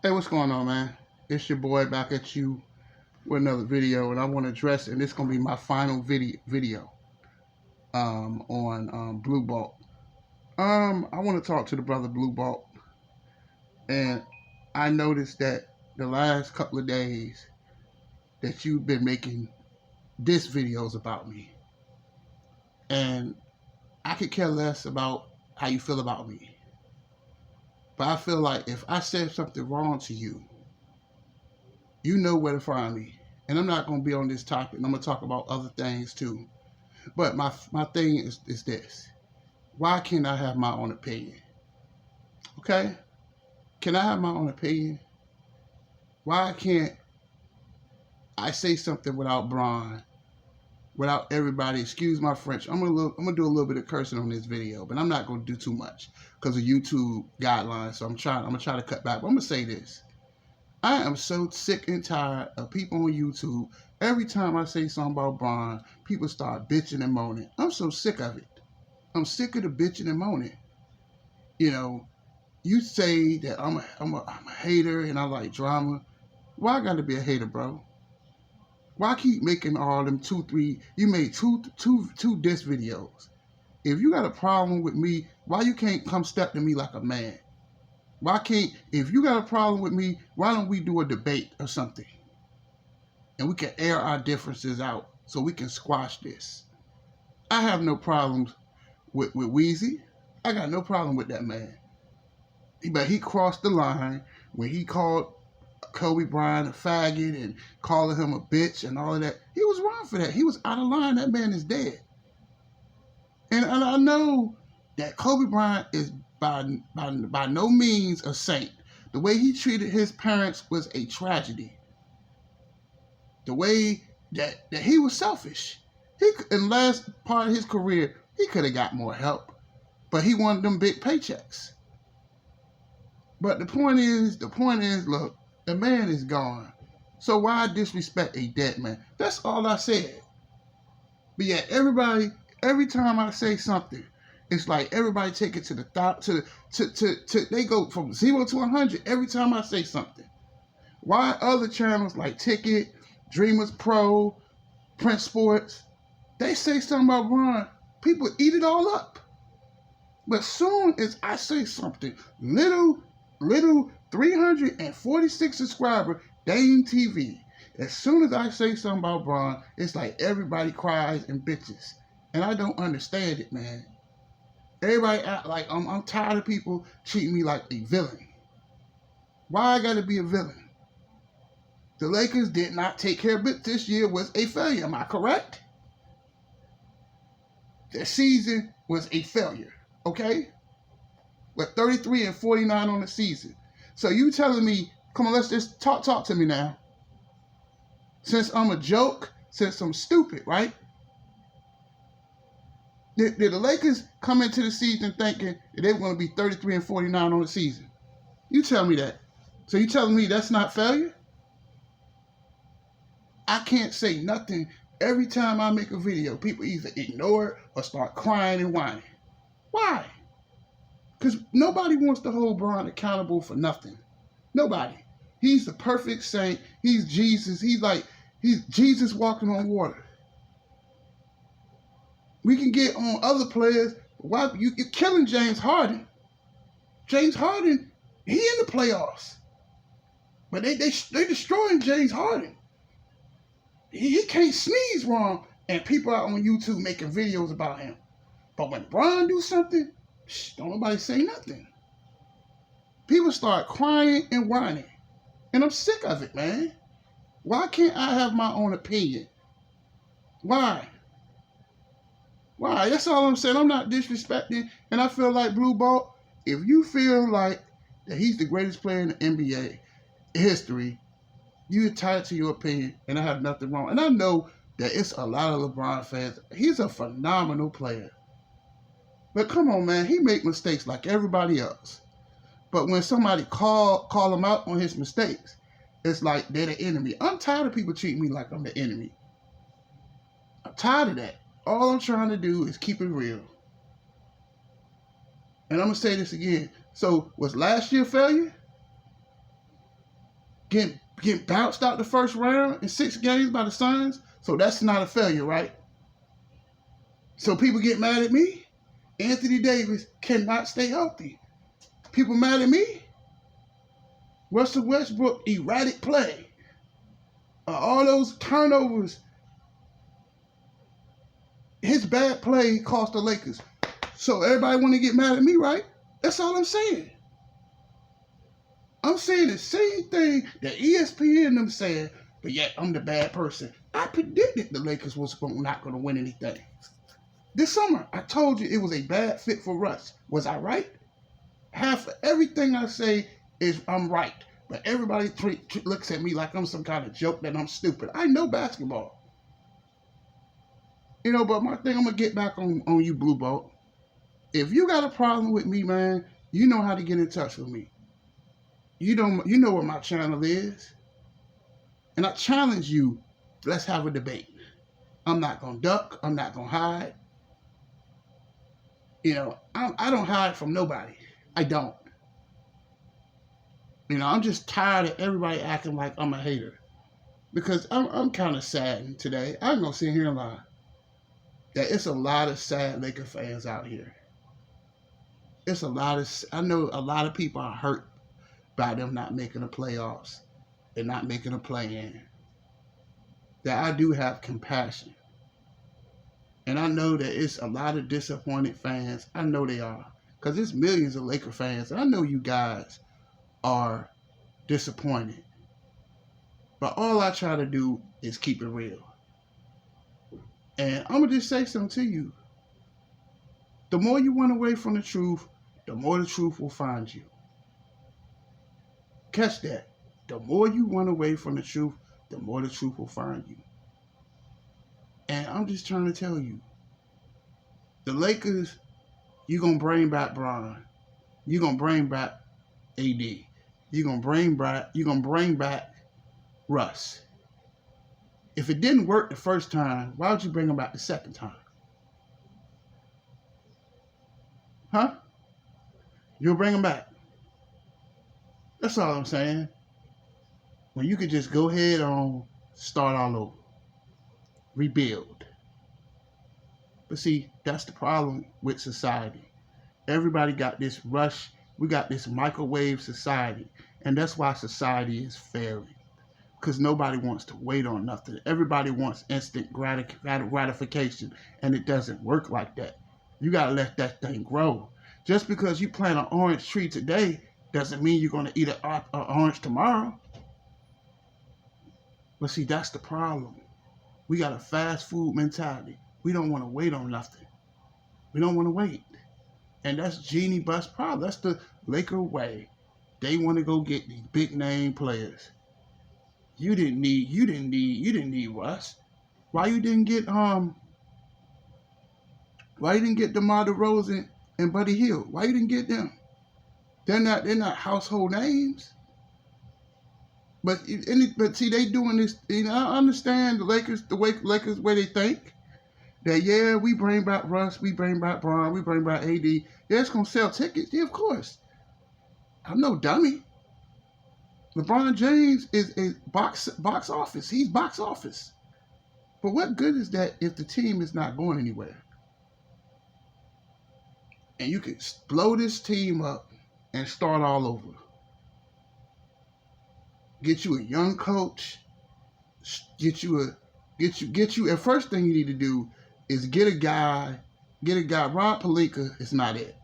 Hey, what's going on, man? It's your boy back at you with another video, and I want to address, and this gonna be my final video on Blue Bolt. I want to talk to the brother Blue Bolt, and I noticed that the last couple of days that you've been making diss videos about me, and I could care less about how you feel about me, but I feel like if I said something wrong to you, you know where to find me. And I'm not going to be on this topic. I'm going to talk about other things too. But my thing is this. Why can't I have my own opinion? Okay? Can I have my own opinion? Why can't I say something without Bron, without everybody? Excuse my French. I'm gonna do a little bit of cursing on this video, but I'm not gonna do too much because of YouTube guidelines. So I'm gonna try to cut back. But I'm gonna say this. I am so sick and tired of people on YouTube. Every time I say something about Bron, people start bitching and moaning. I'm so sick of it. I'm sick of the bitching and moaning. You know, you say that I'm a hater and I like drama. Why I gotta be a hater, bro? Why keep making all them you made two diss videos. If you got a problem with me, why you can't come step to me like a man? Why can't, if you got a problem with me, why don't we do a debate or something? And we can air our differences out so we can squash this. I have no problems with Weezy. I got no problem with that man. But he crossed the line when he called Kobe Bryant a faggot and calling him a bitch and all of that. He was wrong for that. He was out of line. That man is dead. And I know that Kobe Bryant is by no means a saint. The way he treated his parents was a tragedy. The way that he was selfish. In the last part of his career, he could have got more help, but he wanted them big paychecks. But the point is, look, the man is gone. So why disrespect a dead man? That's all I said. But yet everybody, every time I say something, it's like everybody take it to the top, they go from 0 to 100 every time I say something. Why other channels like Ticket, Dreamers Pro, Prince Sports, they say something about Bron, people eat it all up. But soon as I say something, little 346 subscriber, Dame TV, as soon as I say something about Bron, it's like everybody cries and bitches. And I don't understand it, man. Everybody act like I'm tired of people treating me like a villain. Why I gotta be a villain? The Lakers did not take care of it. This year was a failure. Am I correct? The season was a failure. Okay? With 33 and 49 on the season. So you telling me, come on, let's just talk to me now. Since I'm a joke, since I'm stupid, right? Did the Lakers come into the season thinking that they were going to be 33 and 49 on the season? You tell me that. So you telling me that's not failure? I can't say nothing. Every time I make a video, people either ignore it or start crying and whining. Why? Because nobody wants to hold Bron accountable for nothing. Nobody. He's the perfect saint. He's Jesus. He's Jesus walking on water. We can get on other players. Why you're killing James Harden? James Harden, he in the playoffs, but they destroying James Harden. He can't sneeze wrong, and people are on YouTube making videos about him. But when Bron do something, don't nobody say nothing. People start crying and whining, and I'm sick of it, man. Why can't I have my own opinion? Why? Why? That's all I'm saying. I'm not disrespecting. And I feel like Blue Bolt, if you feel like that he's the greatest player in the NBA history, you're entitled to your opinion, and I have nothing wrong. And I know that it's a lot of LeBron fans. He's a phenomenal player. But come on, man. He make mistakes like everybody else. But when somebody call him out on his mistakes, it's like they're the enemy. I'm tired of people treating me like I'm the enemy. I'm tired of that. All I'm trying to do is keep it real. And I'm going to say this again. So, was last year failure? getting bounced out the first round in 6 games by the Suns. So that's not a failure, right? So people get mad at me. Anthony Davis cannot stay healthy. People mad at me. Russell Westbrook, erratic play. All those turnovers. His bad play cost the Lakers. So everybody want to get mad at me, right? That's all I'm saying. I'm saying the same thing that ESPN them said, but yet I'm the bad person. I predicted the Lakers was not going to win anything. This summer, I told you it was a bad fit for Russ. Was I right? Half of everything I say is I'm right. But everybody looks at me like I'm some kind of joke, that I'm stupid. I know basketball. But my thing, I'm going to get back on you, Blue Bolt. If you got a problem with me, man, you know how to get in touch with me. You know what my channel is. And I challenge you, let's have a debate. I'm not going to duck. I'm not going to hide. I don't hide from nobody. I don't. I'm just tired of everybody acting like I'm a hater. Because I'm kind of saddened today. I'm going to sit here and lie. That it's a lot of sad Laker fans out here. I know a lot of people are hurt by them not making the playoffs and not making a play-in. That I do have compassion. And I know that it's a lot of disappointed fans. I know they are. Because there's millions of Laker fans. And I know you guys are disappointed. But all I try to do is keep it real. And I'm going to just say something to you. The more you run away from the truth, the more the truth will find you. Catch that. The more you run away from the truth, the more the truth will find you. And I'm just trying to tell you, the Lakers, you're going to bring back Bron. You're going to bring back AD. You're going to bring back Russ. If it didn't work the first time, why would you bring him back the second time? Huh? You'll bring him back. That's all I'm saying. When you could just go ahead on, start all over. Rebuild. But see, that's the problem with society. Everybody got this rush. We got this microwave society. And that's why society is failing. Because nobody wants to wait on nothing. Everybody wants instant gratification. And it doesn't work like that. You got to let that thing grow. Just because you plant an orange tree today doesn't mean you're going to eat an orange tomorrow. But see, that's the problem. We got a fast food mentality. We don't want to wait on nothing. We don't want to wait. And that's Jeanie Buss' problem. That's the Laker way. They want to go get these big name players. You didn't need Russ. Why you didn't get DeMar DeRozan and Buddy Hield? Why you didn't get them? They're not household names. But see, they doing this. I understand the Lakers way they think. That yeah, we bring back Russ, we bring back Bron, we bring back AD. Yeah, it's gonna sell tickets. Yeah, of course. I'm no dummy. LeBron James is box office. He's box office. But what good is that if the team is not going anywhere? And you can blow this team up and start all over. Get you a young coach. Get you. And first thing you need to do is get a guy. Rob Pelinka is not it.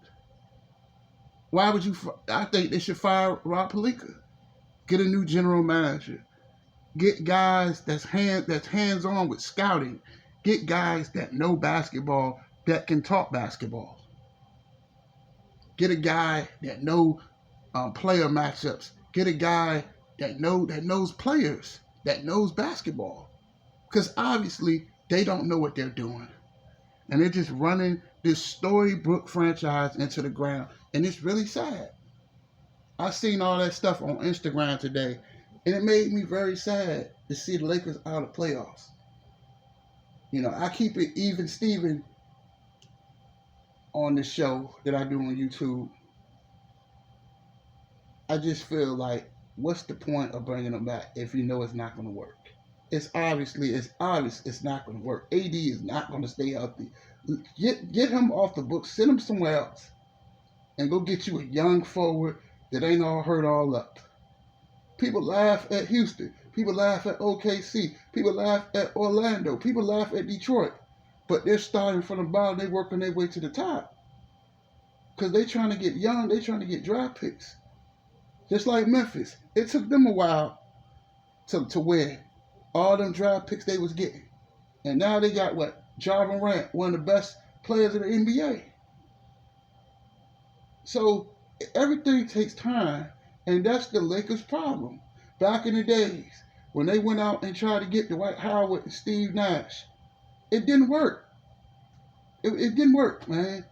Why would you? I think they should fire Rob Pelinka. Get a new general manager. Get guys that's hands-on with scouting. Get guys that know basketball, that can talk basketball. Get a guy that know player matchups. Get a guy that knows players, that knows basketball. Because obviously they don't know what they're doing. And they're just running this storybook franchise into the ground. And it's really sad. I seen all that stuff on Instagram today, and it made me very sad to see the Lakers out of playoffs. I keep it even Steven on the show that I do on YouTube. I just feel like what's the point of bringing him back if you know it's not going to work? It's obvious it's not going to work. AD is not going to stay healthy. Get him off the books. Send him somewhere else. And go get you a young forward that ain't all hurt all up. People laugh at Houston. People laugh at OKC. People laugh at Orlando. People laugh at Detroit. But they're starting from the bottom. They're working their way to the top. Because they're trying to get young. They're trying to get draft picks. Just like Memphis. It took them a while to win all them draft picks they was getting. And now they got what? Ja Morant, one of the best players in the NBA. So everything takes time, and that's the Lakers' problem. Back in the days, when they went out and tried to get Dwight Howard and Steve Nash, it didn't work. It didn't work, man.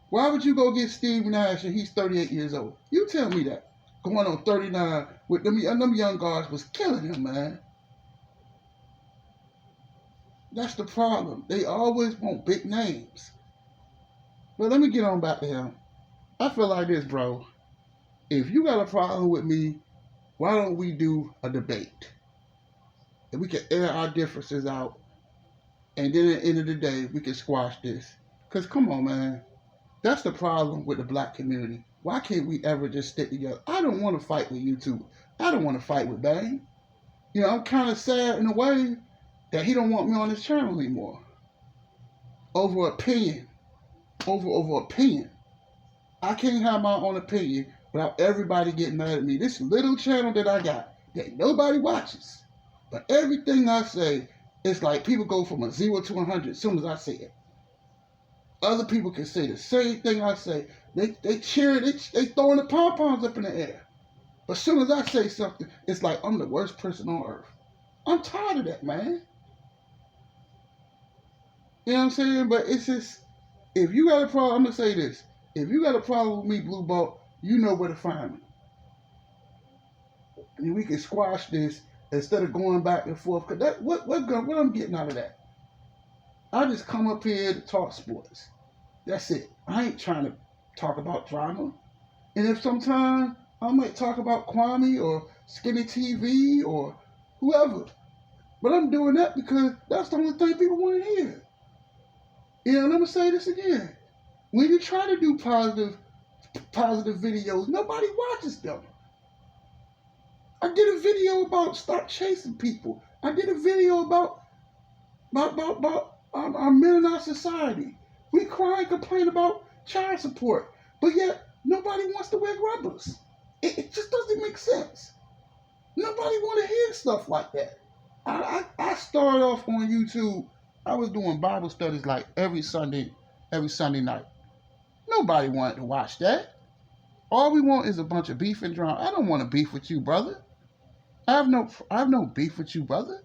Why would you go get Steve Nash and he's 38 years old? You tell me that. Going on 39 with them young guards was killing him, man. That's the problem. They always want big names. But let me get on back to him. I feel like this, bro. If you got a problem with me, why don't we do a debate? And we can air our differences out. And then at the end of the day, we can squash this. Because come on, man. That's the problem with the black community. Why can't we ever just stick together? I don't want to fight with YouTube. I don't want to fight with Bang. You know, I'm kind of sad in a way that he don't want me on his channel anymore. Over opinion. Over opinion. I can't have my own opinion without everybody getting mad at me. This little channel that I got that nobody watches. But everything I say, it's like people go from a 0 to 100 as soon as I say it. Other people can say the same thing I say. They cheer, they throwing the pom-poms up in the air. But as soon as I say something, it's like I'm the worst person on earth. I'm tired of that, man. You know what I'm saying? But it's just, if you got a problem, I'm going to say this. If you got a problem with me, Blue Ball, you know where to find me. And we can squash this instead of going back and forth. Because that, what I'm getting out of that? I just come up here to talk sports. That's it. I ain't trying to talk about drama. And if sometimes I might talk about Kwame or Skinny TV or whoever. But I'm doing that because that's the only thing people want to hear. You know, and I'm going to say this again. When you try to do positive videos, nobody watches them. I did a video about stop chasing people. I did a video about our men in our society. We cry and complain about child support, but yet nobody wants to wear rubbers. It just doesn't make sense. Nobody want to hear stuff like that. I started off on YouTube. I was doing Bible studies like every Sunday night. Nobody wanted to watch that. All we want is a bunch of beef and drama. I don't want to beef with you, brother. I have no beef with you, brother.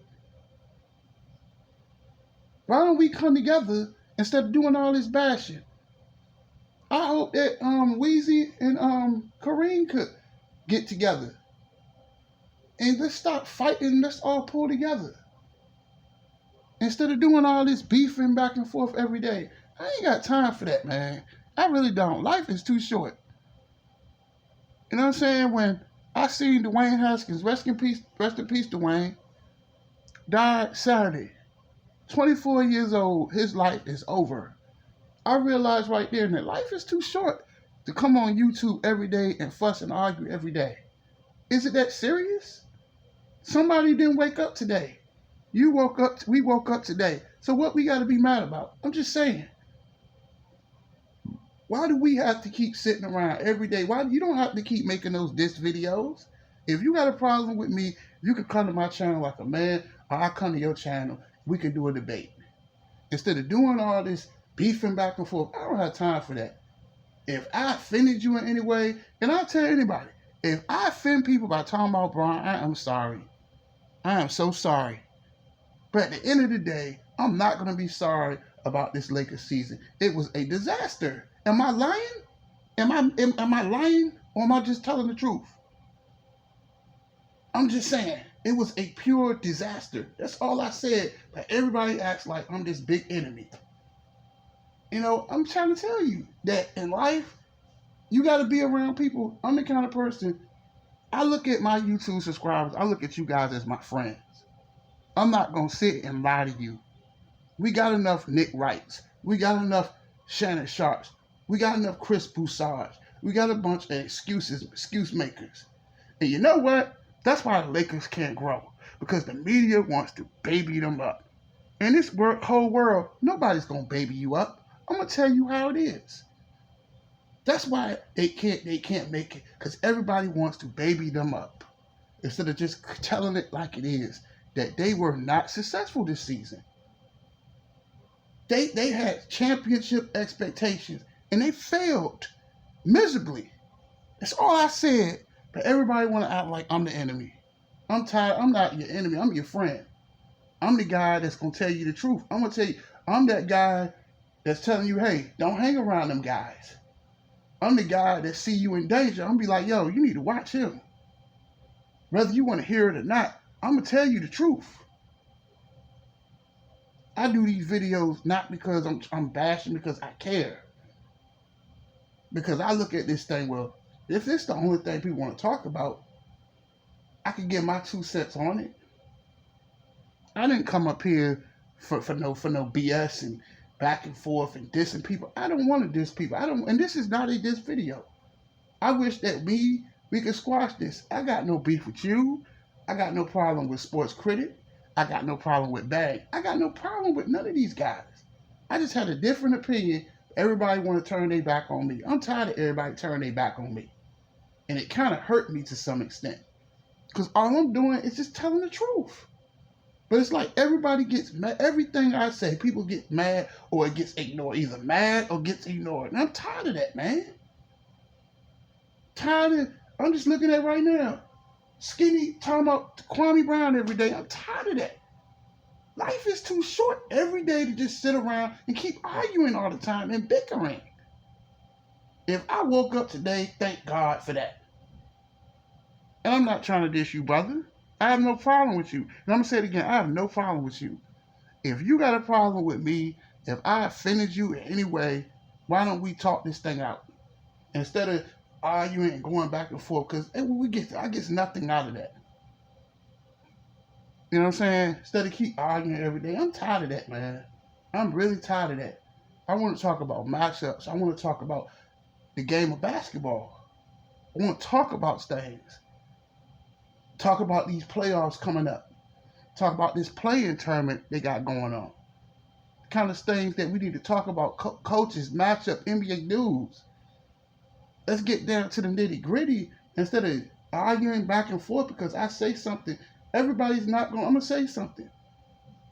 Why don't we come together instead of doing all this bashing? I hope that Weezy and Kareem could get together. And let's stop fighting. Let's all pull together. Instead of doing all this beefing back and forth every day. I ain't got time for that, man. I really don't. Life is too short. You know what I'm saying? When I seen Dwayne Haskins, rest in peace, Dwayne, died Saturday. 24 years old, his life is over. I realized right there that life is too short to come on YouTube every day and fuss and argue every day. Is it that serious? Somebody didn't wake up today. We woke up today. So what we got to be mad about? I'm just saying. Why do we have to keep sitting around every day? Why you don't have to keep making those diss videos? If you got a problem with me, you can come to my channel like a man, or I'll come to your channel. We can do a debate. Instead of doing all this beefing back and forth, I don't have time for that. If I offended you in any way, and I'll tell anybody, if I offend people by talking about Bron, I am sorry. I am so sorry. But at the end of the day, I'm not going to be sorry about this Lakers season. It was a disaster. Am I lying? Am I lying, or am I just telling the truth? I'm just saying, it was a pure disaster. That's all I said. But everybody acts like I'm this big enemy. You know, I'm trying to tell you that in life, you got to be around people. I'm the kind of person, I look at my YouTube subscribers, I look at you guys as my friends. I'm not going to sit and lie to you. We got enough Nick Wrights. We got enough Shannon Sharps. We got enough Chris Broussards. We got a bunch of excuse makers. And you know what? That's why the Lakers can't grow. Because the media wants to baby them up. In this whole world, nobody's going to baby you up. I'm going to tell you how it is. That's why they can't make it. Because everybody wants to baby them up. Instead of just telling it like it is. That they were not successful this season. They had championship expectations. And they failed miserably. That's all I said. But everybody want to act like I'm the enemy. I'm tired. I'm not your enemy. I'm your friend. I'm the guy that's going to tell you the truth. I'm going to tell you, I'm that guy that's telling you, hey, don't hang around them guys. I'm the guy that see you in danger. I'm going to be like, yo, you need to watch him. Whether you want to hear it or not, I'm going to tell you the truth. I do these videos not because I'm bashing, because I care. Because I look at this thing, well, if it's the only thing people want to talk about, I can get my 2 cents on it. I didn't come up here for no BS and back and forth and dissing people. I don't want to diss people. And this is not a diss video. I wish that we could squash this. I got no beef with you. I got no problem with Sports Critic. I got no problem with Bag. I got no problem with none of these guys. I just had a different opinion. Everybody want to turn their back on me. I'm tired of everybody turning their back on me. And it kind of hurt me to some extent. Because all I'm doing is just telling the truth. But it's like everybody gets mad. Everything I say, people get mad or it gets ignored. Either mad or gets ignored. And I'm tired of that, man. I'm just looking at right now. Skinny talking about Kwame Brown every day. I'm tired of that. Life is too short every day to just sit around and keep arguing all the time and bickering. If I woke up today, thank God for that. And I'm not trying to diss you, brother. I have no problem with you. And I'm going to say it again. I have no problem with you. If you got a problem with me, if I offended you in any way, why don't we talk this thing out? Instead of arguing and going back and forth, because I get nothing out of that. You know what I'm saying? Instead of keep arguing every day. I'm tired of that, man. I'm really tired of that. I want to talk about matchups. I want to talk about the game of basketball. I want to talk about things. Talk about these playoffs coming up. Talk about this play-in tournament they got going on. The kind of things that we need to talk about. Coaches, matchup, NBA news. Let's get down to the nitty-gritty instead of arguing back and forth because I say something. Everybody's not going, I'm going to say something.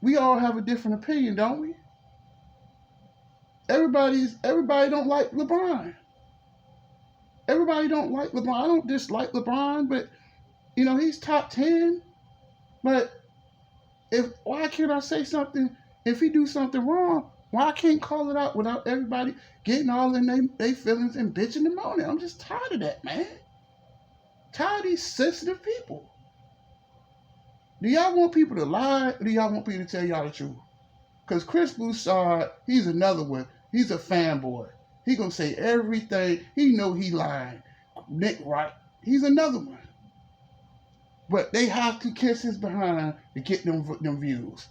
We all have a different opinion, don't we? Everybody don't like LeBron. Everybody don't like LeBron. I don't dislike LeBron, but you know, he's top 10. But why can't I say something? If he do something wrong, why I can't call it out without everybody getting all in their feelings and bitching and moaning? I'm just tired of that, man. Tired of these sensitive people. Do y'all want people to lie, or do y'all want people to tell y'all the truth? Because Chris Broussard, he's another one. He's a fanboy. He gonna say everything. He know he lying. Nick Wright, he's another one. But they have to kiss his behind to get them views.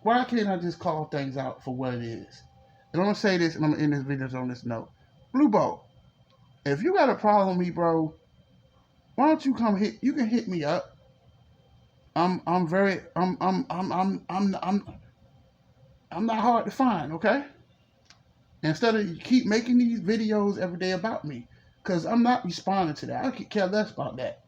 Why can't I just call things out for what it is? And I'm gonna say this, and I'm gonna end this video on this note. Blue Bolt, if you got a problem with me, bro, why don't you come hit? You can hit me up. I'm not hard to find, okay? Instead of you keep making these videos every day about me, because I'm not responding to that. I could care less about that.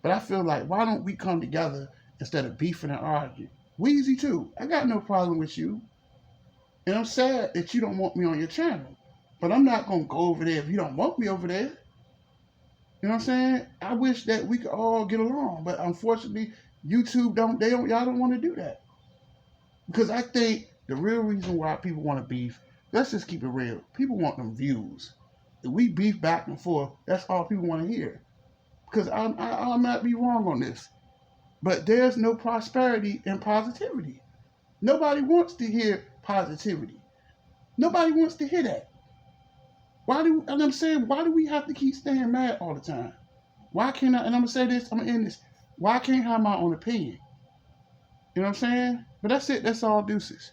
But I feel like, why don't we come together instead of beefing and arguing? Weezy too. I got no problem with you. And I'm sad that you don't want me on your channel. But I'm not going to go over there if you don't want me over there. You know what I'm saying? I wish that we could all get along. But unfortunately, YouTube y'all don't want to do that. Because I think the real reason why people want to beef, let's just keep it real. People want them views. If we beef back and forth, that's all people want to hear. Because I might be wrong on this. But there's no prosperity in positivity. Nobody wants to hear positivity. Nobody wants to hear that. Why do we have to keep staying mad all the time? Why can't I, and I'm going to say this, I'm going to end this. Why can't I have my own opinion? You know what I'm saying? But that's it. That's all, deuces.